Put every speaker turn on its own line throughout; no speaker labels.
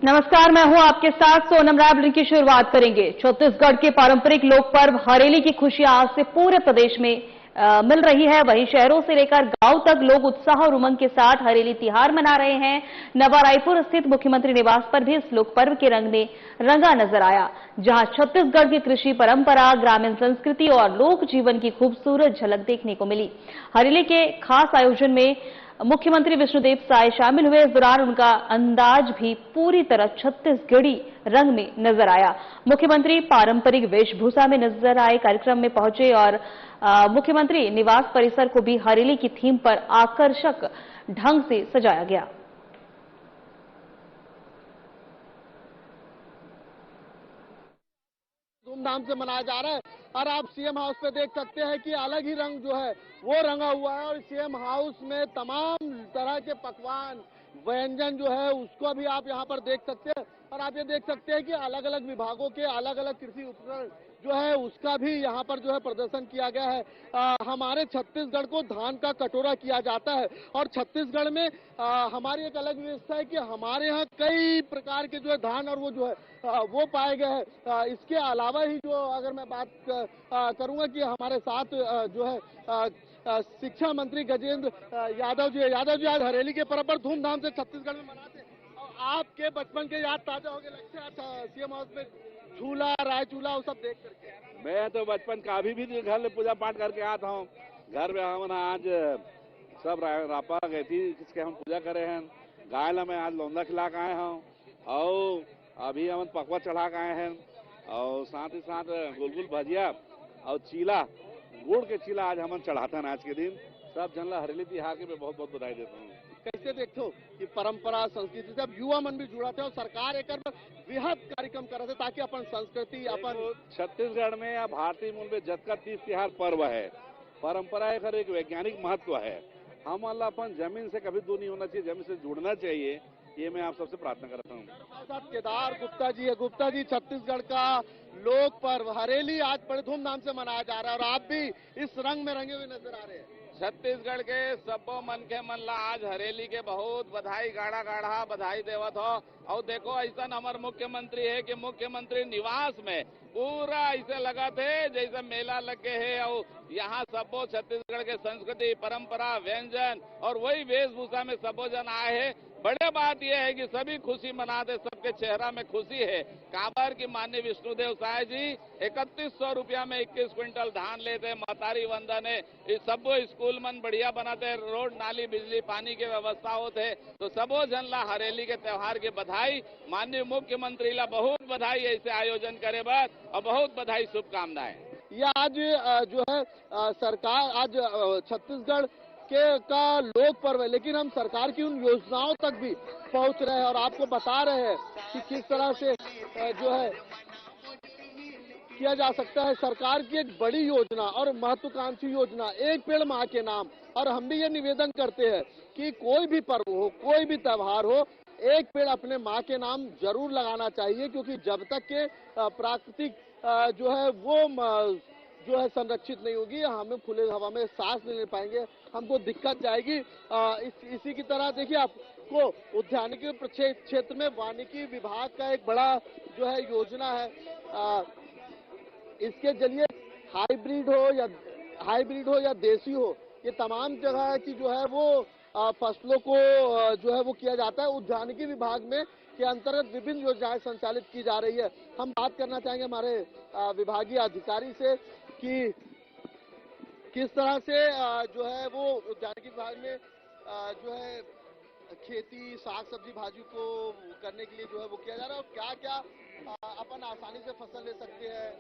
नमस्कार, मैं हूं आपके साथ सोनम राय। बुलेटिन की शुरुआत करेंगे। छत्तीसगढ़ के पारंपरिक लोक पर्व हरेली की खुशियां आज से पूरे प्रदेश में मिल रही है। वहीं शहरों से लेकर गांव तक लोग उत्साह और उमंग के साथ हरेली त्योहार मना रहे हैं। नवा रायपुर स्थित मुख्यमंत्री निवास पर भी इस लोक पर्व के रंग में रंगा नजर आया, जहां छत्तीसगढ़ की कृषि परंपरा, ग्रामीण संस्कृति और लोक जीवन की खूबसूरत झलक देखने को मिली। हरेली के खास आयोजन में मुख्यमंत्री विष्णुदेव साय शामिल हुए। इस दौरान उनका अंदाज भी पूरी तरह छत्तीसगढ़ी रंग में नजर आया। मुख्यमंत्री पारंपरिक वेशभूषा में नजर आए, कार्यक्रम में पहुंचे और मुख्यमंत्री निवास परिसर को भी हरेली की थीम पर आकर्षक ढंग से सजाया गया।
धूमधाम से मनाया जा रहा है और आप सीएम हाउस पे देख सकते हैं कि अलग ही रंग जो है वो रंगा हुआ है और सीएम हाउस में तमाम तरह के पकवान व्यंजन जो है उसको भी आप यहाँ पर देख सकते हैं। और आप ये देख सकते हैं कि अलग अलग विभागों के अलग अलग कृषि उपकरण जो है उसका भी यहाँ पर जो है प्रदर्शन किया गया है। हमारे छत्तीसगढ़ को धान का कटोरा किया जाता है और छत्तीसगढ़ में हमारी एक अलग विशेषता है कि हमारे यहाँ कई प्रकार के जो है धान और वो जो है वो पाए गए हैं। इसके अलावा ही जो अगर मैं बात करूंगा कि हमारे साथ जो है शिक्षा मंत्री गजेंद्र यादव जी आज हरेली के पर्व पर धूमधाम से छत्तीसगढ़ में मनाते हैं और आपके बचपन के याद ताजा हो गए लगते हैं सीएम हाउस में झूला रायचूला वो सब देख करके।
मैं तो बचपन का अभी भी घर में पूजा पाठ करके आता हूँ। घर में हम आज सब रापा गए थी जिसके हम पूजा करे हैं। गाय में आज लौंदा खिला के आए हैं और अभी हम पकवा चढ़ा के आए हैं और साथ ही साथ गुलगुल भजिया और चीला गुड़ के चीला आज हम चढ़ाते हैं। आज के दिन सब जनला हरेली तिहार के मैं बहुत बहुत बधाई देता हूँ।
कैसे देखते हो कि परंपरा संस्कृति से अब युवा मन भी जुड़ा थे और सरकार एक वृहद कार्यक्रम कर रहे थे ताकि अपन संस्कृति अपन
छत्तीसगढ़ में या भारतीय मूल में जत का तीज तिहार पर्व है। परंपरा एक वैज्ञानिक महत्व है। हम अल्लाह अपन जमीन से कभी दूर नहीं होना चाहिए, जमीन से जुड़ना चाहिए, ये मैं आप सबसे प्रार्थना करता हूँ।
केदार गुप्ता जी है। गुप्ता जी, छत्तीसगढ़ का लोक पर्व हरेली आज बड़े धूमधाम से मनाया जा रहा है और आप भी इस रंग में रंगे हुए नजर आ रहे हैं।
छत्तीसगढ़ के सबो मन के मन ला आज हरेली के बहुत बधाई गाढ़ा गाढ़ा बधाई देवत हो। और देखो ऐसा हमार मुख्यमंत्री है कि मुख्यमंत्री निवास में पूरा ऐसे लगा थे जैसे मेला लगे है और यहाँ सबो छत्तीसगढ़ के संस्कृति परंपरा व्यंजन और वही वेशभूषा में सबो जन आए हैं। बड़े बात यह है कि सभी खुशी मनाते, सबके चेहरा में खुशी है। काबर की माननीय विष्णुदेव साय जी 3100 रुपया में 21 क्विंटल धान लेते। महतारी वंदन है, इस सबो स्कूल मन बढ़िया बनाते, रोड नाली बिजली पानी की व्यवस्था होते। तो सबो जन ला हरेली के त्योहार की बधाई। माननीय मुख्यमंत्री ला बहुत बधाई ऐसे आयोजन करे बर और बहुत बधाई शुभकामनाएं।
ये आज जो है सरकार आज छत्तीसगढ़ का लोक पर्व है, लेकिन हम सरकार की उन योजनाओं तक भी पहुंच रहे हैं और आपको बता रहे हैं कि किस तरह से जो है किया जा सकता है। सरकार की एक बड़ी योजना और महत्वाकांक्षी योजना एक पेड़ मां के नाम। और हम भी ये निवेदन करते हैं कि कोई भी पर्व हो, कोई भी त्योहार हो, एक पेड़ अपने मां के नाम जरूर लगाना चाहिए, क्योंकि जब तक के प्राकृतिक जो है वो जो है संरक्षित नहीं होगी, हमें खुले हवा में सांस नहीं ले पाएंगे, हमको दिक्कत जाएगी। इसी की तरह देखिए आपको उद्यानिकी क्षेत्र में वानिकी विभाग का एक बड़ा जो है योजना है। इसके जरिए हाइब्रिड हो या देसी हो, ये तमाम जगह की जो है वो फसलों को जो है वो किया जाता है। उद्यानिकी विभाग में के अंतर्गत विभिन्न योजनाएं संचालित की जा रही है। हम बात करना चाहेंगे हमारे विभागीय अधिकारी से कि किस तरह से जो है वो उद्यानिकी विभाग में जो है खेती साग सब्जी भाजी को करने के लिए जो है वो किया जा रहा है और क्या क्या अपन आसानी से फसल ले सकते हैं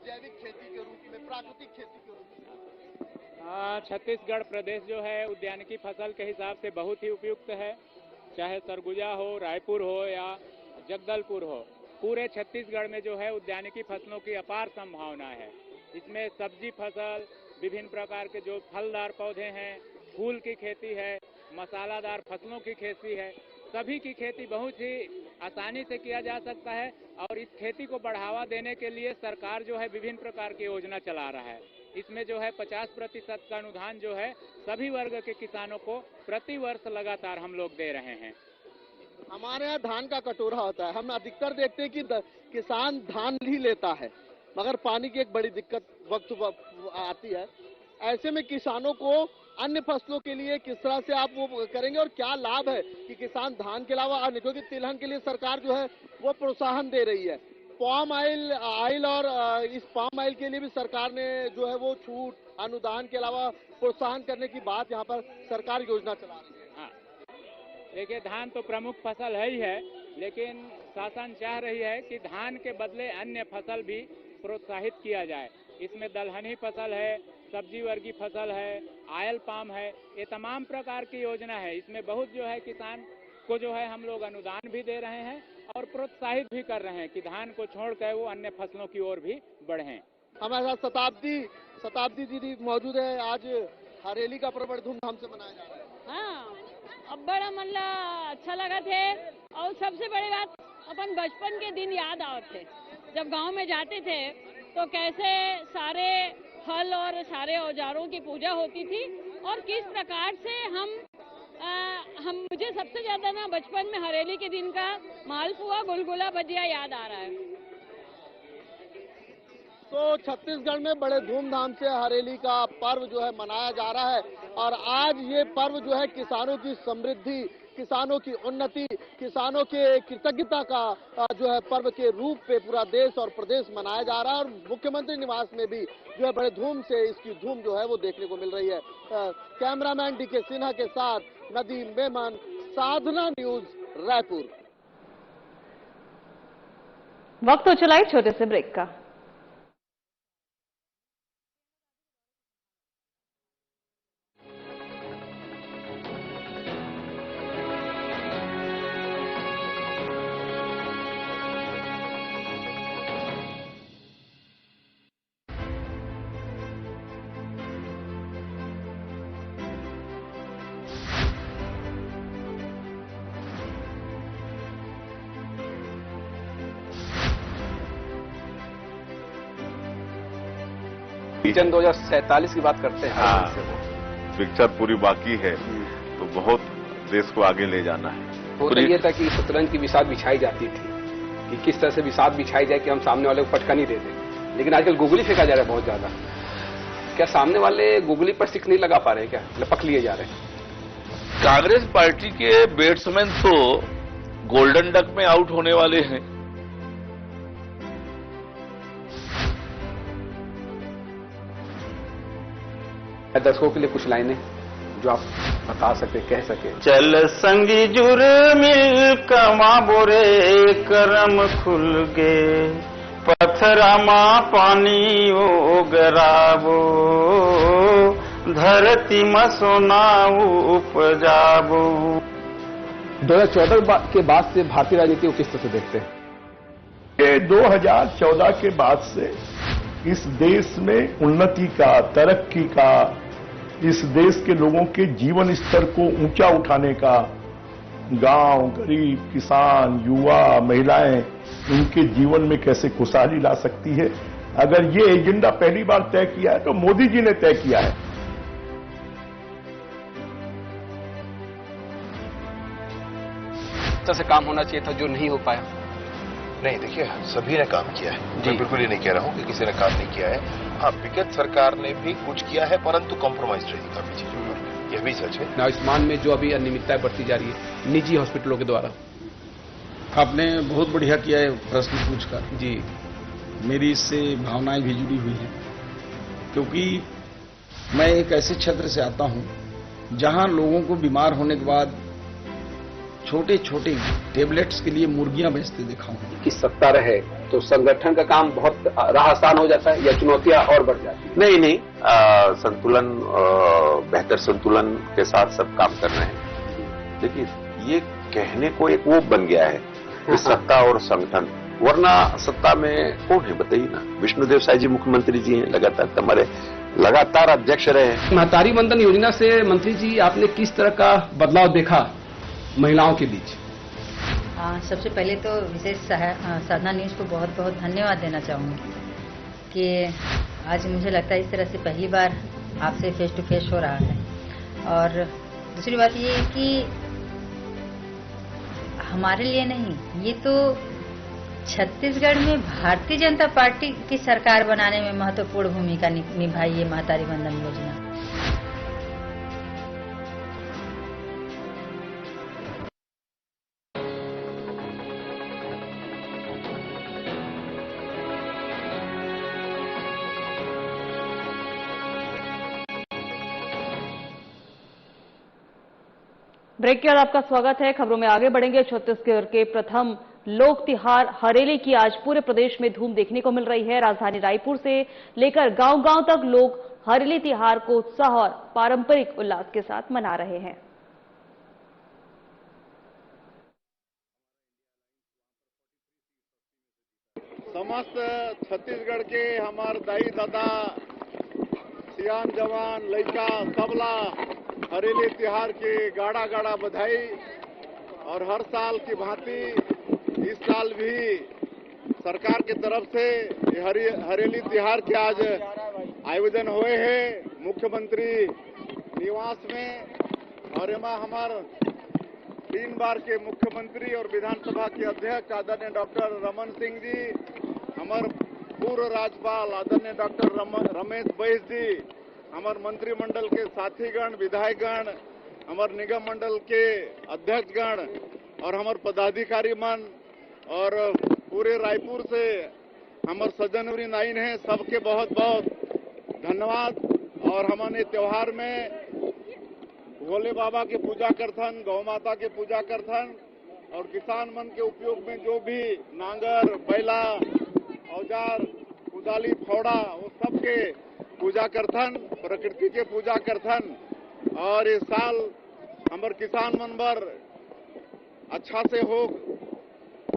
जैविक खेती के रूप में, प्राकृतिक खेती के रूप में।
छत्तीसगढ़ प्रदेश जो है उद्यानिकी फसल के हिसाब से बहुत ही उपयुक्त है। चाहे सरगुजा हो, रायपुर हो या जगदलपुर हो, पूरे छत्तीसगढ़ में जो है उद्यानिकी फसलों की अपार संभावना है। इसमें सब्जी फसल, विभिन्न प्रकार के जो फलदार पौधे हैं, फूल की खेती है, मसालादार फसलों की खेती है, सभी की खेती बहुत ही आसानी से किया जा सकता है। और इस खेती को बढ़ावा देने के लिए सरकार जो है विभिन्न प्रकार की योजना चला रहा है। इसमें जो है 50% का अनुदान जो है सभी वर्ग के किसानों को प्रति वर्ष लगातार हम लोग दे रहे हैं।
हमारे यहाँ धान का कटोरा होता है, हम अधिकतर देखते हैं कि किसान धान ही लेता है, मगर पानी की एक बड़ी दिक्कत वक्त आती है। ऐसे में किसानों को अन्य फसलों के लिए किस तरह से आप वो करेंगे और क्या लाभ है कि किसान धान के अलावा अन्य, क्योंकि तिलहन के लिए सरकार जो है वो प्रोत्साहन दे रही है, पाम ऑयल और इस पाम ऑयल के लिए भी सरकार ने जो है वो छूट अनुदान के अलावा प्रोत्साहन करने की बात यहाँ पर सरकार योजना चला रही है।
हाँ, देखिए धान तो प्रमुख फसल है ही है, लेकिन शासन चाह रही है कि धान के बदले अन्य फसल भी प्रोत्साहित किया जाए। इसमें दलहनी फसल है, सब्जी वर्गीय फसल है, ऑयल पाम है, ये तमाम प्रकार की योजना है। इसमें बहुत जो है किसान को जो है हम लोग अनुदान भी दे रहे हैं और प्रोत्साहित भी कर रहे हैं कि धान को छोड़कर वो अन्य फसलों की ओर भी बढ़ें।
हमारे साथ शताब्दी दीदी मौजूद है। आज हरेली का पर्व बड़े धूमधाम से मनाया जा रहा है।
हाँ, अब बड़ा मतलब अच्छा लगा थे और सबसे बड़ी बात अपन बचपन के दिन याद आते थे, जब गांव में जाते थे तो कैसे सारे फल और सारे औजारों की पूजा होती थी और किस प्रकार से हम मुझे सबसे ज्यादा ना बचपन में हरेली के दिन का मालपुआ गुलगुला भजिया याद आ रहा है।
तो छत्तीसगढ़ में बड़े धूमधाम से हरेली का पर्व जो है मनाया जा रहा है और आज ये पर्व जो है किसानों की समृद्धि, किसानों की उन्नति, किसानों के कृतज्ञता का जो है पर्व के रूप पे पूरा देश और प्रदेश मनाया जा रहा है और मुख्यमंत्री निवास में भी जो है बड़े धूम से इसकी धूम जो है वो देखने को मिल रही है। कैमरामैन डीके सिन्हा के साथ नदीम मेमन, साधना न्यूज, रायपुर।
वक्त हो चला है छोटे से ब्रेक का।
विजन 2047 की बात करते हैं।
हाँ, पिक्चर पूरी बाकी है तो बहुत देश को आगे ले जाना है।
वो तो ये था कि शतरंज की बिसात बिछाई जाती थी कि किस तरह से बिसात बिछाई जाए कि हम सामने वाले को फटका नहीं दे दें, लेकिन आजकल गुगली फेंका जा रहा है बहुत ज्यादा। क्या सामने वाले गुगली पर सिक्स नहीं लगा पा रहे, क्या लपक लिए जा रहे हैं?
कांग्रेस पार्टी के बैट्समैन तो गोल्डन डक में आउट होने वाले हैं।
दर्शकों के लिए कुछ लाइनें जो आप बता सके, कह सके।
चल संगी जुर मिल कमा बोरे करम खुल गे, पथरामा पानी ओ गराबो, धरती में सोना उपजाबो।
2014 के बाद से भारतीय राजनीति को किस तरह से देखते हैं?
2014 के बाद से इस देश में उन्नति का, तरक्की का, इस देश के लोगों के जीवन स्तर को ऊंचा उठाने का, गांव, गरीब, किसान, युवा, महिलाएं, इनके जीवन में कैसे खुशहाली ला सकती है, अगर ये एजेंडा पहली बार तय किया है तो मोदी जी ने तय किया है।
से काम होना चाहिए था जो नहीं हो पाया।
नहीं, देखिए सभी ने काम किया है, मैं बिल्कुल ये नहीं कह रहा हूं कि किसी ने काम नहीं किया है। हाँ, विगत सरकार ने भी कुछ किया है परंतु कॉम्प्रोमाइज रही काफी चीजों पर, यह भी सच है।
आयुष्मान में जो अभी अनियमितताएं बढ़ती जा रही है निजी हॉस्पिटलों के द्वारा।
आपने बहुत बढ़िया किया है प्रश्न पूछकर
जी।
मेरी इससे भावनाएं भी जुड़ी हुई हैं, क्योंकि मैं एक ऐसे क्षेत्र से आता हूं जहां लोगों को बीमार होने के बाद छोटे छोटे टेबलेट्स के लिए मुर्गियां बेचते देखा हूं।
कि सत्ता रहे तो संगठन का काम बहुत राह आसान हो जाता है या चुनौतियां और बढ़ जाती है?
नहीं, संतुलन, बेहतर संतुलन के साथ सब काम कर रहे हैं। देखिए, ये कहने को एक वो बन गया है कि सत्ता और संगठन, वरना सत्ता में कौन है बताइए ना। विष्णुदेव साय जी मुख्यमंत्री जी हैं, लगातार अध्यक्ष रहे हैं।
महतारी वंदन योजना से मंत्री जी आपने किस तरह का बदलाव देखा महिलाओं के बीच?
सबसे पहले तो विशेष साधना न्यूज को बहुत बहुत धन्यवाद देना चाहूँगी कि आज मुझे लगता है इस तरह से पहली बार आपसे फेस टू फेस हो रहा है। और दूसरी बात ये कि हमारे लिए नहीं, ये तो छत्तीसगढ़ में भारतीय जनता पार्टी की सरकार बनाने में महत्वपूर्ण भूमिका निभाई है महतारी वंदन योजना।
ब्रेक के बाद आपका स्वागत है। खबरों में आगे बढ़ेंगे। छत्तीसगढ़ के प्रथम लोक त्योहार हरेली की आज पूरे प्रदेश में धूम देखने को मिल रही है। राजधानी रायपुर से लेकर गांव-गांव तक लोग हरेली त्योहार को उत्साह और पारंपरिक उल्लास के साथ मना रहे हैं।
समस्त छत्तीसगढ़ के हमार दाई दादा, सियान जवान, लइका, सबला हरेली त्योहार की गाड़ा गाड़ा बधाई। और हर साल की भांति इस साल भी सरकार की तरफ से हरेली त्योहार के आज आयोजन हुए हैं मुख्यमंत्री निवास में। और एमा हमार 3 बार के मुख्यमंत्री और विधानसभा के अध्यक्ष आदरणीय डॉक्टर रमन सिंह जी, हमार पूर्व राज्यपाल आदरणीय डॉक्टर रमेश बैस जी, हमार मंत्रिमंडल के साथीगण, विधायकगण, हमार निगम मंडल के अध्यक्षगण और हमार पदाधिकारी मन और पूरे रायपुर से हमार सज्जन आइन हैं, सबके बहुत बहुत धन्यवाद। और हमने त्योहार में भोले बाबा की पूजा करथन, गौ माता की पूजा करथन और किसान मन के उपयोग में जो भी नांगर, बैला, औजार, कुदाली, फौड़ा वो सबके पूजा करथन, प्रकृति के पूजा करथन। और इस साल हमार किसान मन बर अच्छा से हो,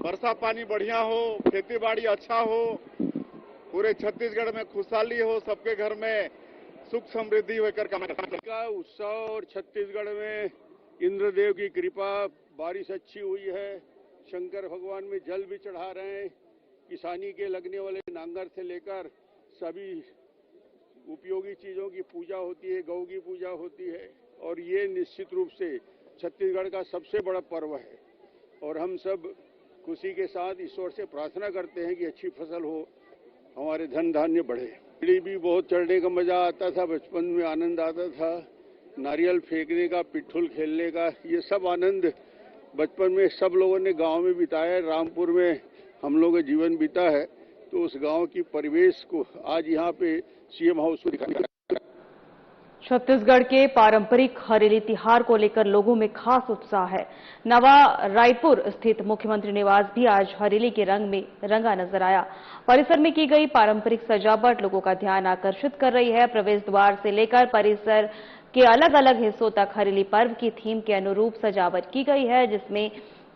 वर्षा पानी बढ़िया हो, खेती बाड़ी अच्छा हो, पूरे छत्तीसगढ़ में खुशहाली हो, सबके घर में सुख समृद्धि होकर का उत्सव। और छत्तीसगढ़ में इंद्रदेव की कृपा, बारिश अच्छी हुई है, शंकर भगवान में जल भी चढ़ा रहे हैं। किसानी के लगने वाले नांगर से लेकर सभी उपयोगी चीजों की पूजा होती है, गौ की पूजा होती है। और ये निश्चित रूप से छत्तीसगढ़ का सबसे बड़ा पर्व है। और हम सब खुशी के साथ ईश्वर से प्रार्थना करते हैं कि अच्छी फसल हो, हमारे धन धान्य बढ़े। सीढ़ी भी बहुत चढ़ने का मजा आता था, बचपन में आनंद आता था, नारियल फेंकने का, पिट्ठुल खेलने का, ये सब आनंद बचपन में सब लोगों ने गांव में बिताया है। रामपुर में हम लोगों का जीवन बीता है, तो उस गांव की परिवेश को आज यहाँ पे सीएम हाउस में दिखाया।
छत्तीसगढ़ के पारंपरिक हरेली त्योहार को लेकर लोगों में खास उत्साह है। नवा रायपुर स्थित मुख्यमंत्री निवास भी आज हरेली के रंग में रंगा नजर आया। परिसर में की गई पारंपरिक सजावट लोगों का ध्यान आकर्षित कर रही है। प्रवेश द्वार से लेकर परिसर के अलग अलग हिस्सों तक हरेली पर्व की थीम के अनुरूप सजावट की गई है, जिसमें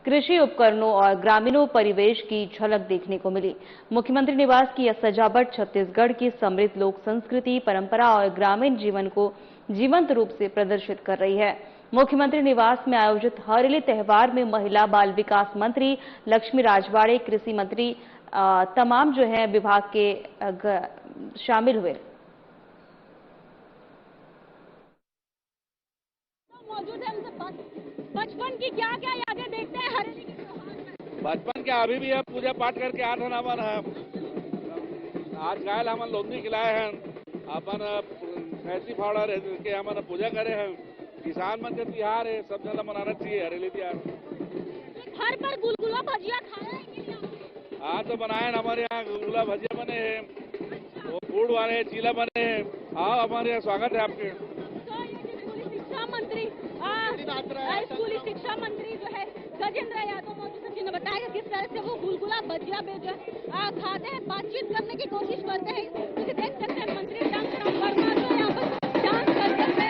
कृषि उपकरणों और ग्रामीणों परिवेश की झलक देखने को मिली। मुख्यमंत्री निवास की यह सजावट छत्तीसगढ़ की समृद्ध लोक संस्कृति, परंपरा और ग्रामीण जीवन को जीवंत रूप से प्रदर्शित कर रही है। मुख्यमंत्री निवास में आयोजित हरेली त्योहार में महिला बाल विकास मंत्री लक्ष्मी राजवाड़े, कृषि मंत्री तमाम जो है विभाग के शामिल हुए।
मौजूद है बचपन की क्या क्या यादें देखते हैं हरेली के त्योहार में?
बचपन के अभी भी हम पूजा पाठ करके आठ नंबर है। आज गायल हम लोंदी खिलाए हैं, अपन ऐसी फाड़ा के हमारा पूजा करे हैं। किसान मन के त्योहार है, सब जगह मनाना चाहिए हरेली त्योहार।
घर पर गुलगुला भजिया खाया है कि नहीं?
आज तो बनाए हमारे यहाँ गुलगुला भजिया बने हैं, वो गुड़ वाले चीला बने हैं। आओ, हमारे यहाँ स्वागत है आपके।
शिक्षा मंत्री स्कूली शिक्षा मंत्री जो है गजेंद्र यादव मौजूद है, जिन्हें बताया किस तरह से वो गुलगुला भजिया खाते हैं, बातचीत करने की कोशिश करते हैं। क्योंकि देख सकते हैं मंत्री डंग वर्मा जो यहाँ पर डांस करते हुए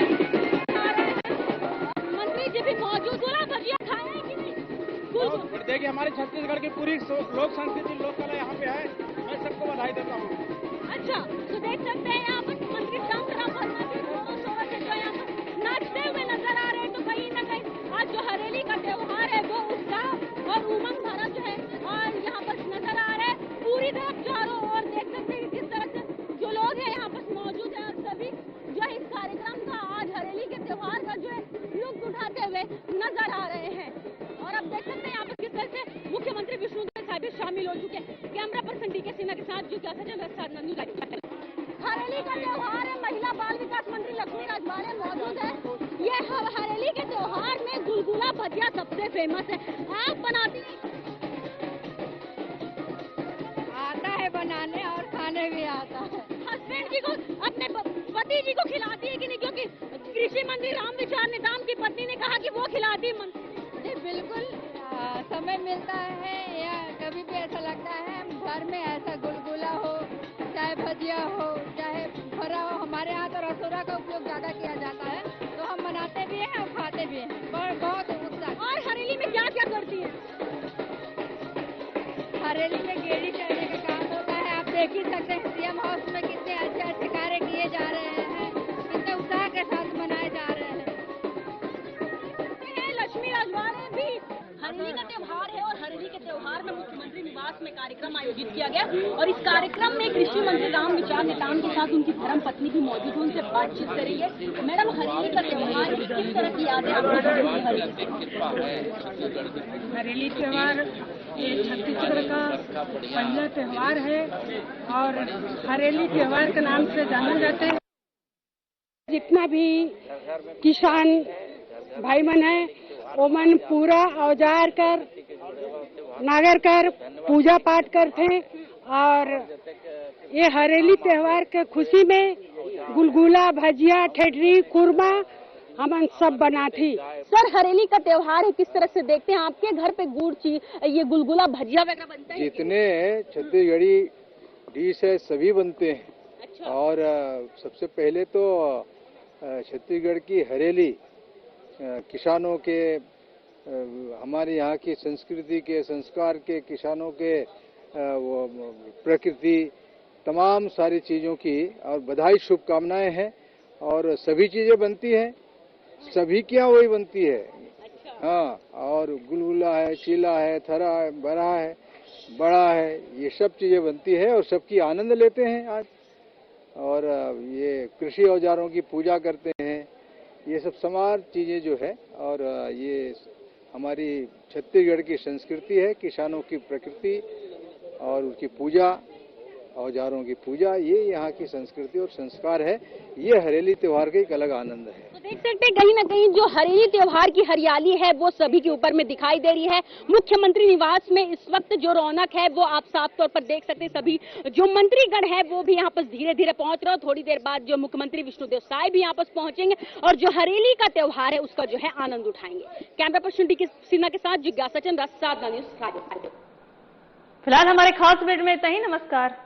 मंत्री जी भी मौजूद। गुलगुला भजिया खाए हैं कि नहीं?
देखिए, हमारे छत्तीसगढ़ की पूरी लोक संस्कृति लोक कला यहाँ पे है, मैं सबको बधाई देता हूँ।
अच्छा, तो देख सकते हैं यहाँ पर मंत्री डंग वर्मा भी जोरों से जो यहाँ पर नाचते हुए नजर आ रहे हैं। तो कहीं न कहीं आज जो हरेली का त्योहार है वो उत्साह और उमंग भरा जो है और यहाँ पर नजर आ रहा है। पूरी तरफ चारों ओर देख सकते हैं किस तरह से जो लोग हैं यहाँ पर मौजूद हैं और सभी जो है इस कार्यक्रम का आज हरेली के त्योहार का जो है लुत्फ उठाते हुए नजर आ रहे हैं। और अब देख सकते हैं यहाँ पर
हरेली का त्योहार है, महिला बाल विकास मंत्री लक्ष्मी राजवाड़े मौजूद है। ये हरेली के त्योहार में गुलगुला भजिया सबसे फेमस है। आप बनाती हैं?
आता है बनाने और खाने भी आता है।
हस्बैंड जी को, अपने पति जी को खिलाती है कि नहीं? क्योंकि कृषि मंत्री रामविचार नेताम की पत्नी ने कहा कि वो खिलाती है।
जी बिल्कुल, समय मिलता है या कभी भी ऐसा लगता है घर में ऐसा गुलगुला हो, चाहे भजिया हो, चाहे भरा हो, हमारे यहाँ तो रसोड़ा का उपयोग ज्यादा किया जाता है, तो हम बनाते भी हैं और खाते भी हैं। बहुत उत्साह।
और हरेली में क्या क्या करती है?
हरेली में गेड़ी चढ़ने का काम होता है। आप देख ही सकते हैं सीएम हाउस में कितने अच्छे अच्छे कार्य किए जा रहे हैं, कितने उत्साह के साथ मनाए जा रहे हैं।
लक्ष्मी राजवाड़े भी हरेली का त्योहार है और हरेली के त्योहार में मुख्यमंत्री निवास में कार्यक्रम आयोजित किया गया और इस कार्यक्रम में कृषि मंत्री रामविचार नेताम के साथ उनकी धर्म पत्नी भी मौजूद, उनसे बातचीत करेंगे। मैडम, हरेली का त्योहार किस तरह की यादें
हरेली त्योहार ये छत्तीसगढ़ का पहला त्योहार है और हरेली त्योहार के नाम से जाना जाता है। जितना भी किसान भाई मन है वो मन पूरा औजार कर नागर कर पूजा पाठ करते हैं और ये हरेली त्योहार के खुशी में गुलगुला भजिया ठेठरी खुरमा हम सब बनाती।
सर, हरेली का त्योहार है, किस तरह से देखते हैं? आपके घर पे गुड़ ये गुलगुला भजिया वगैरह बनता है?
जितने छत्तीसगढ़ी डिश है सभी बनते हैं।
अच्छा।
और सबसे पहले तो छत्तीसगढ़ की हरेली किसानों के, हमारे यहाँ की संस्कृति के, संस्कार के, किसानों के प्रकृति, तमाम सारी चीज़ों की और बधाई शुभकामनाएं हैं। और सभी चीज़ें बनती हैं, सभी क्या वही बनती है। हाँ, और गुलगुला है, चीला है, थरा है, भरा है, बड़ा है, ये सब चीज़ें बनती है और सबकी आनंद लेते हैं आज। और ये कृषि औजारों की पूजा करते हैं, ये सब समार चीज़ें जो है। और ये हमारी छत्तीसगढ़ की संस्कृति है, किसानों की प्रकृति और उनकी पूजा, औजारों की पूजा, ये यहाँ की संस्कृति और संस्कार है। ये हरेली त्योहार का एक अलग आनंद है।
तो देख सकते हैं कहीं ना कहीं जो हरेली त्योहार की हरियाली है वो सभी के ऊपर में दिखाई दे रही है। मुख्यमंत्री निवास में इस वक्त जो रौनक है वो आप साफ तौर पर देख सकते हैं। सभी जो मंत्रीगण है वो भी यहाँ पर धीरे धीरे पहुंच रहे हैं। थोड़ी देर बाद जो मुख्यमंत्री विष्णुदेव साय भी यहाँ पर पहुंचेंगे और जो हरेली का त्योहार है उसका जो है आनंद उठाएंगे। कैमरा पर्सन डी सिन्हा के साथ जिज्ञासा चंद, साधना न्यूज राजस्थान।
फिलहाल हमारे खास बुलेटिन में इतना ही। नमस्कार।